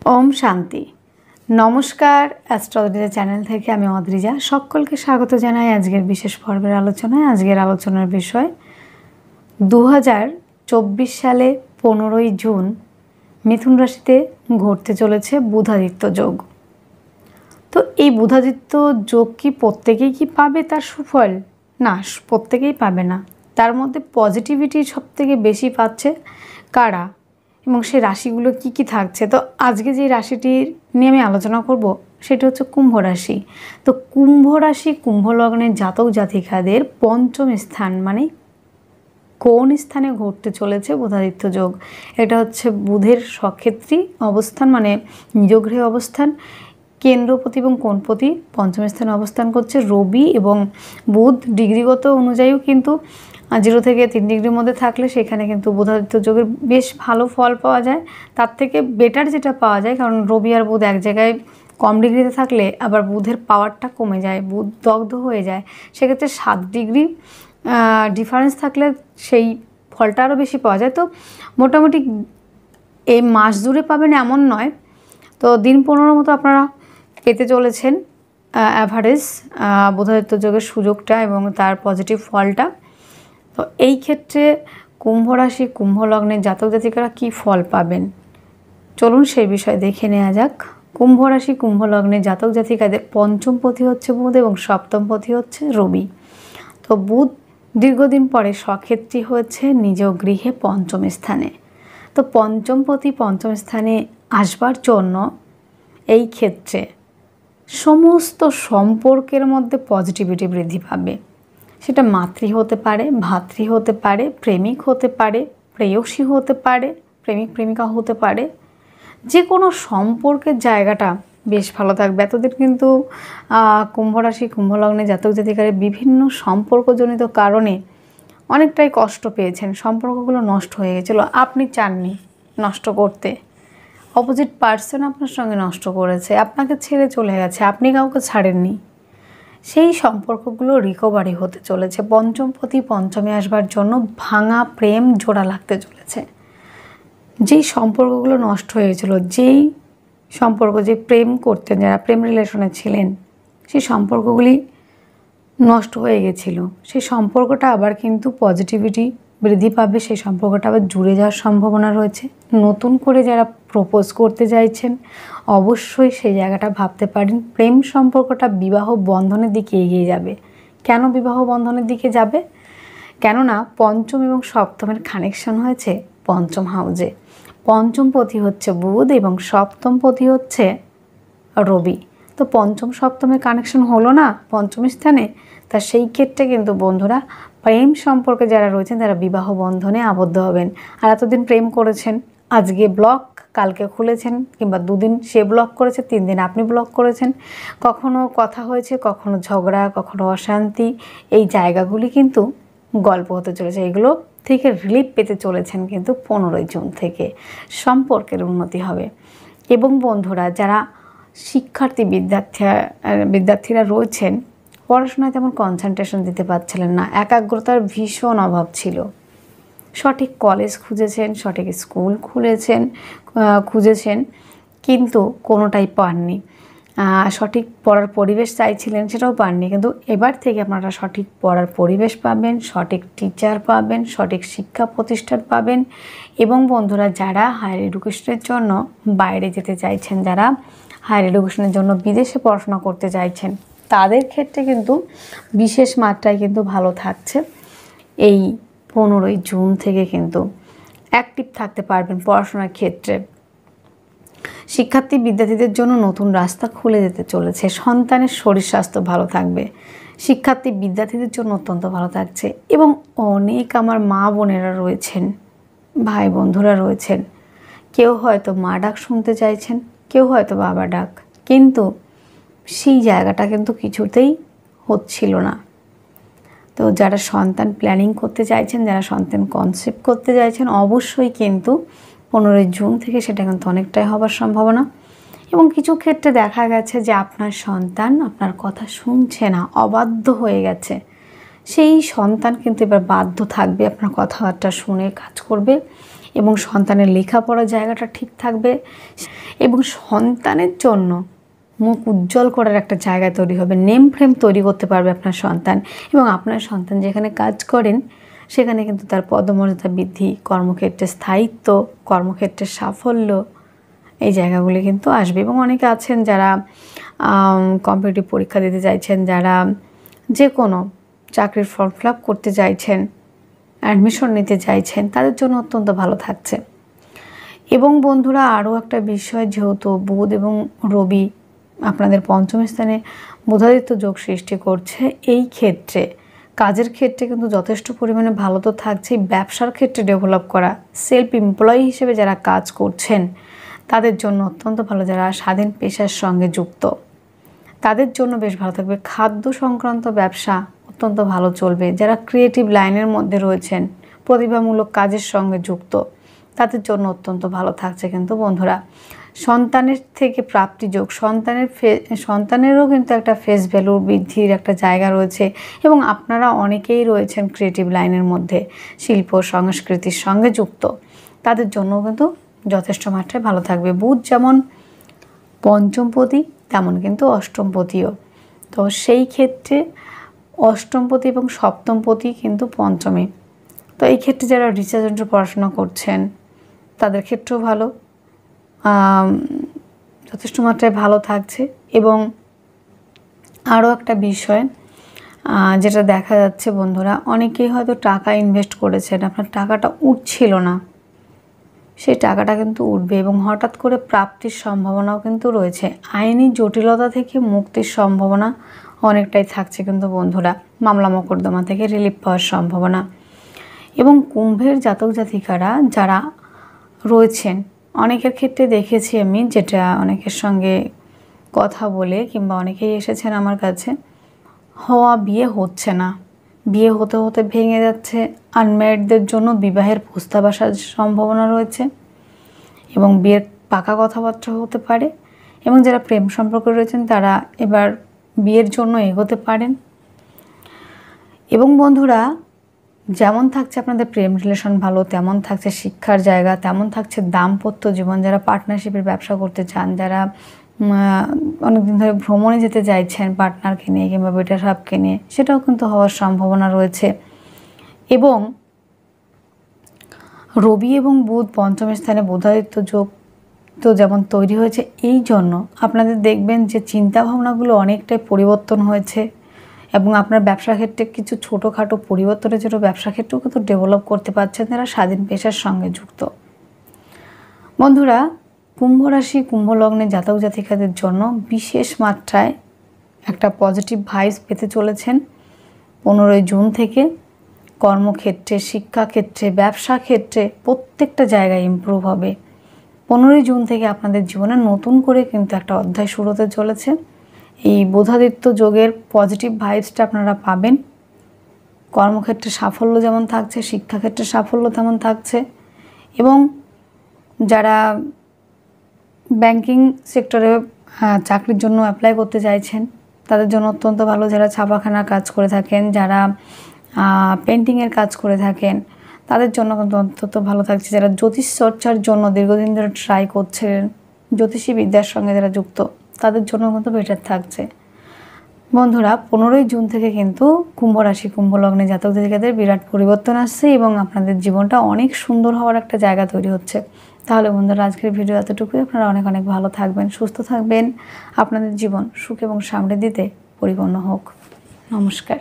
ওম শান্তি। নমস্কার, astrology channel থেকে আমি অদ্রিজা সকলকে স্বাগত জানাই আজকের বিশেষ পর্বের আলোচনায়। আজকের আলোচনার বিষয় 2024 সালে 15ই জুন মিথুন রাশিতে ঘটতে চলেছে বুধাদিত্য যোগ। তো এই বুধাদিত্য যোগ কি প্রত্যেকেই কি পাবে তার সুফল? না, প্রত্যেকেই পাবে না। তার মধ্যে পজিটিভিটি সবথেকে বেশি পাচ্ছে কারা এবং সেই রাশিগুলো কি কি থাকছে। তো আজকে যে রাশিটির নিয়ে আমি আলোচনা করব সেটা হচ্ছে কুম্ভ রাশি। তো কুম্ভ রাশি কুম্ভ লগ্নের জাতক জাতিকাদের পঞ্চম স্থান মানে কোন স্থানে ঘটতে চলেছে বুধাদিত্য যোগ। এটা হচ্ছে বুধের স্বক্ষেত্রী অবস্থান মানে নিজগৃহে অবস্থান, কেন্দ্রপতি এবং কোণপতি পঞ্চম স্থানে অবস্থান করছে। রবি এবং বুধ ডিগ্রিগত অনুযায়ীও কিন্তু 0 থেকে 3 ডিগ্রির মধ্যে থাকলে সেখানে কিন্তু বুধাদিত্য যোগের বেশ ভালো ফল পাওয়া যায়। তার থেকে বেটার যেটা পাওয়া যায়, কারণ রবি আর বুধ এক জায়গায় কম ডিগ্রিতে থাকলে আবার বুধের পাওয়ারটা কমে যায়, বুধ দগ্ধ হয়ে যায়। সেক্ষেত্রে 7 ডিগ্রি ডিফারেন্স থাকলে সেই ফলটা আরও বেশি পাওয়া যায়। তো মোটামুটি এই মাস জুড়ে পাবেন এমন নয়, তো দিন 15 মতো আপনারা পেতে চলেছেন অ্যাভারেজ বুধাদিত্য যোগের সুযোগটা এবং তার পজিটিভ ফলটা। তো এই ক্ষেত্রে কুম্ভ রাশি কুম্ভ লগ্নের জাতক জাতিকারা কী ফল পাবেন চলুন সেই বিষয়ে দেখে নেওয়া যাক। কুম্ভ রাশি কুম্ভ লগ্নের জাতক জাতিকাদের পঞ্চম পতি হচ্ছে বুধ এবং সপ্তম পতি হচ্ছে রবি। তো বুধ দীর্ঘদিন পরে স্বক্ষেত্রী হয়েছে নিজ গৃহে পঞ্চম স্থানে। তো পঞ্চম পতি পঞ্চম স্থানে আসবার জন্য এই ক্ষেত্রে সমস্ত সম্পর্কের মধ্যে পজিটিভিটি বৃদ্ধি পাবে। সেটা মাতৃ হতে পারে, ভাতৃ হতে পারে, প্রেমিক হতে পারে, প্রেয়সী হতে পারে, প্রেমিক প্রেমিকা হতে পারে। যে কোনো সম্পর্কের জায়গাটা বেশ ভালো থাকবে। এতদিন কিন্তু কুম্ভ রাশি কুম্ভ লগ্নে জাতক জাতিকারা বিভিন্ন সম্পর্কজনিত কারণে অনেকটাই কষ্ট পেয়েছেন, সম্পর্কগুলো নষ্ট হয়ে গেছিলো। আপনি চাননি নষ্ট করতে, অপোজিট পার্সন আপনার সঙ্গে নষ্ট করেছে, আপনাকে ছেড়ে চলে গেছে, আপনি কাউকে ছাড়েননি। সেই সম্পর্কগুলো রিকভারি হতে চলেছে। পঞ্চম পতি পঞ্চমে আসবার জন্য ভাঙা প্রেম জোড়া লাগতে চলেছে। যেই সম্পর্কগুলো নষ্ট হয়েছিল, যেই সম্পর্ক যে প্রেম করতেন, যারা প্রেম রিলেশনে ছিলেন, সেই সম্পর্কগুলি নষ্ট হয়ে গেছিল, সেই সম্পর্কটা আবার কিন্তু পজিটিভিটি বৃদ্ধি পাবে। সেই সম্পর্কটা আবার জুড়ে যাওয়ার সম্ভাবনা রয়েছে। নতুন করে যারা প্রপোজ করতে চাইছেন অবশ্যই সেই জায়গাটা ভাবতে পারেন। প্রেম সম্পর্কটা বিবাহ বন্ধনের দিকে এগিয়ে যাবে। কেন বিবাহ বন্ধনের দিকে যাবে? কেননা পঞ্চম এবং সপ্তমের কানেকশন হয়েছে পঞ্চম হাউজে। পঞ্চম পতি হচ্ছে বুধ এবং সপ্তম পতি হচ্ছে রবি। তো পঞ্চম সপ্তমের কানেকশন হলো না পঞ্চম স্থানে, তা সেই ক্ষেত্রে কিন্তু বন্ধুরা প্রেম সম্পর্কে যারা রয়েছেন তারা বিবাহ বন্ধনে আবদ্ধ হবেন। আর এতদিন প্রেম করেছেন, আজকে ব্লক কালকে খুলেছেন, কিংবা 2 দিন সে ব্লক করেছে, 3 দিন আপনি ব্লক করেছেন, কখনো কথা হয়েছে, কখনো ঝগড়া, কখনো অশান্তি, এই জায়গাগুলি কিন্তু গল্প হতে চলেছে। এগুলো থেকে রিলিফ পেতে চলেছেন কিন্তু 15ই জুন থেকে সম্পর্কের উন্নতি হবে। এবং বন্ধুরা যারা শিক্ষার্থী বিদ্যার্থীরা রয়েছেন, পড়াশোনায় তেমন কনসেন্ট্রেশন দিতে পারছিলেন না, একাগ্রতার ভীষণ অভাব ছিল। সঠিক কলেজ খুঁজেছেন, সঠিক স্কুল খুঁজেছেন, কিন্তু কোনোটাই পাননি। সঠিক পড়ার পরিবেশ চাইছিলেন, সেটাও পাননি। কিন্তু এবার থেকে আপনারা সঠিক পড়ার পরিবেশ পাবেন, সঠিক টিচার পাবেন, সঠিক শিক্ষা প্রতিষ্ঠান পাবেন। এবং বন্ধুরা যারা হায়ার এডুকেশনের জন্য বাইরে যেতে চাইছেন, যারা হায়ার এডুকেশনের জন্য বিদেশে পড়াশোনা করতে চাইছেন, তাদের ক্ষেত্রে কিন্তু বিশেষ মাত্রায় কিন্তু ভালো থাকছে। এই 15ই জুন থেকে কিন্তু অ্যাক্টিভ থাকতে পারবেন পড়াশোনার ক্ষেত্রে। শিক্ষার্থী বিদ্যার্থীদের জন্য নতুন রাস্তা খুলে যেতে চলেছে। সন্তানের শরীর স্বাস্থ্য ভালো থাকবে। শিক্ষার্থী বিদ্যার্থীদের জন্য অত্যন্ত ভালো থাকছে। এবং অনেক আমার মা বোনেরা রয়েছেন, ভাই বন্ধুরা রয়েছেন, কেউ হয়তো মা ডাক শুনতে চাইছেন, কেউ হয়তো বাবা ডাক, কিন্তু সেই জায়গাটা কিন্তু কিছুতেই হচ্ছিল না। তো যারা সন্তান প্ল্যানিং করতে চাইছেন, যারা সন্তান কনসেপ্ট করতে চাইছেন, অবশ্যই কিন্তু 15ই জুন থেকে সেটা কিন্তু অনেকটাই হবার সম্ভাবনা। এবং কিছু ক্ষেত্রে দেখা গেছে যে আপনার সন্তান আপনার কথা শুনছে না, অবাধ্য হয়ে গেছে। সেই সন্তান কিন্তু এবার বাধ্য থাকবে আপনার কথাবার্তা শুনে কাজ করবে। এবং সন্তানের লেখাপড়ার জায়গাটা ঠিক থাকবে এবং সন্তানের জন্য মুখ উজ্জ্বল করার একটা জায়গা তৈরি হবে, নেম ফ্রেম তৈরি করতে পারবে আপনার সন্তান। এবং আপনার সন্তান যেখানে কাজ করেন সেখানে কিন্তু তার পদমর্যাদা বৃদ্ধি, কর্মক্ষেত্রে স্থায়িত্ব, কর্মক্ষেত্রে সাফল্য, এই জায়গাগুলি কিন্তু আসবে। এবং অনেকে আছেন যারা কম্পিটিটিভ পরীক্ষা দিতে চাইছেন, যারা যে কোনো চাকরির ফর্ম ফিল আপ করতে চাইছেন, অ্যাডমিশন নিতে চাইছেন, তাদের জন্য অত্যন্ত ভালো থাকছে। এবং বন্ধুরা আরও একটা বিষয়, যেহেতু বুধ এবং রবি আপনাদের পঞ্চম স্থানে বুধাদিত্য যোগ সৃষ্টি করছে, এই ক্ষেত্রে কাজের ক্ষেত্রে কিন্তু যথেষ্ট পরিমাণে ভালো তো থাকছেই, ব্যবসার ক্ষেত্রে ডেভেলপ করা, সেলফ এমপ্লয়ি হিসেবে যারা কাজ করছেন তাদের জন্য অত্যন্ত ভালো। যারা স্বাধীন পেশার সঙ্গে যুক্ত তাদের জন্য বেশ ভালো থাকবে। খাদ্য সংক্রান্ত ব্যবসা অত্যন্ত ভালো চলবে। যারা ক্রিয়েটিভ লাইনের মধ্যে রয়েছেন, প্রতিভামূলক কাজের সঙ্গে যুক্ত, তাদের জন্য অত্যন্ত ভালো থাকছে। কিন্তু বন্ধুরা সন্তানের থেকে প্রাপ্তি যোগ, সন্তানেরও কিন্তু একটা ফেস ভ্যালু বৃদ্ধির একটা জায়গা রয়েছে। এবং আপনারা অনেকেই রয়েছেন ক্রিয়েটিভ লাইনের মধ্যে, শিল্প সংস্কৃতির সঙ্গে যুক্ত, তাদের জন্য কিন্তু যথেষ্ট মাত্রায় ভালো থাকবে। বুধ যেমন পঞ্চমপতি তেমন কিন্তু অষ্টমপতিও, তো সেই ক্ষেত্রে অষ্টমপতি এবং সপ্তমপতি কিন্তু পঞ্চমে। তো এই ক্ষেত্রে যারা রিসার্চ পড়াশোনা করছেন তাদের ক্ষেত্রেও ভালো, যথেষ্ট মাত্রায় ভালো থাকছে। এবং আরও একটা বিষয় যেটা দেখা যাচ্ছে বন্ধুরা, অনেকেই হয়তো টাকা ইনভেস্ট করেছেন, আপনার টাকাটা উঠছিল না, সেই টাকাটা কিন্তু উঠবে এবং হঠাৎ করে প্রাপ্তির সম্ভাবনাও কিন্তু রয়েছে। আইনি জটিলতা থেকে মুক্তির সম্ভাবনা অনেকটাই থাকছে কিন্তু বন্ধুরা, মামলা মোকদ্দমা থেকে রিলিফ পাওয়ার সম্ভাবনা। এবং কুম্ভের জাতক জাতিকারা যারা রয়েছেন, অনেকের ক্ষেত্রে দেখেছি আমি, যেটা অনেকের সঙ্গে কথা বলে কিংবা অনেকেই এসেছেন আমার কাছে, হওয়া বিয়ে হচ্ছে না, বিয়ে হতে হতে ভেঙে যাচ্ছে। আনম্যারিডদের জন্য বিবাহের প্রস্তাব আসার সম্ভাবনা রয়েছে এবং বিয়ের পাকা কথাবার্তা হতে পারে। এবং যারা প্রেম সম্পর্কে রয়েছেন তারা এবার বিয়ের জন্য এগোতে পারেন। এবং বন্ধুরা যেমন থাকছে আপনাদের প্রেম রিলেশন ভালো, তেমন থাকছে শিক্ষার জায়গা, তেমন থাকছে দাম্পত্য জীবন। যারা পার্টনারশিপের ব্যবসা করতে চান, যারা অনেকদিন ধরে ভ্রমণে যেতে চাইছেন পার্টনারকে নিয়ে কিংবা বেটার হাফকে নিয়ে, সেটাও কিন্তু হওয়ার সম্ভাবনা রয়েছে। এবং রবি এবং বুধ পঞ্চম স্থানে বুধাদিত্য যোগ তো যেমন তৈরি হয়েছে, এই জন্য আপনাদের দেখবেন যে চিন্তাভাবনাগুলো অনেকটাই পরিবর্তন হয়েছে। এবং আপনার ব্যবসা ক্ষেত্রে কিছু ছোটোখাটো পরিবর্তনের জন্য ব্যবসা ক্ষেত্রেও কিন্তু ডেভেলপ করতে পারছেন যারা স্বাধীন পেশার সঙ্গে যুক্ত। বন্ধুরা কুম্ভ রাশি কুম্ভ লগ্নে জাতক জাতিকাদের জন্য বিশেষ মাত্রায় একটা পজিটিভ ভাইবস পেতে চলেছেন 15ই জুন থেকে। কর্মক্ষেত্রে, শিক্ষাক্ষেত্রে, ব্যবসা ক্ষেত্রে প্রত্যেকটা জায়গায় ইমপ্রুভ হবে। 15ই জুন থেকে আপনাদের জীবনে নতুন করে কিন্তু একটা অধ্যায় শুরু হতে চলেছে। এই বুধাদিত্য যোগের পজিটিভ ভাইবসটা আপনারা পাবেন। কর্মক্ষেত্রে সাফল্য যেমন থাকছে, শিক্ষাক্ষেত্রে সাফল্য তেমন থাকছে। এবং যারা ব্যাংকিং সেক্টরে চাকরির জন্য অ্যাপ্লাই করতে চাইছেন তাদের জন্য অত্যন্ত ভালো। যারা ছাপাখানার কাজ করে থাকেন, যারা পেন্টিংয়ের কাজ করে থাকেন, তাদের জন্য কিন্তু অন্তত ভালো থাকছে। যারা জ্যোতিষ চর্চার জন্য দীর্ঘদিন ধরে ট্রাই করছেন, জ্যোতিষী বিদ্যার সঙ্গে যারা যুক্ত, তাদের জন্য কিন্তু বেটার থাকছে। বন্ধুরা 15ই জুন থেকে কিন্তু কুম্ভ রাশি কুম্ভ লগ্নে জাতক জাতিকাদের বিরাট পরিবর্তন আসছে এবং আপনাদের জীবনটা অনেক সুন্দর হওয়ার একটা জায়গা তৈরি হচ্ছে। তাহলে বন্ধুরা আজকের ভিডিও এতটুকুই। আপনারা অনেক অনেক ভালো থাকবেন, সুস্থ থাকবেন, আপনাদের জীবন সুখ এবং সমৃদ্ধিতে পরিপূর্ণ হোক। নমস্কার।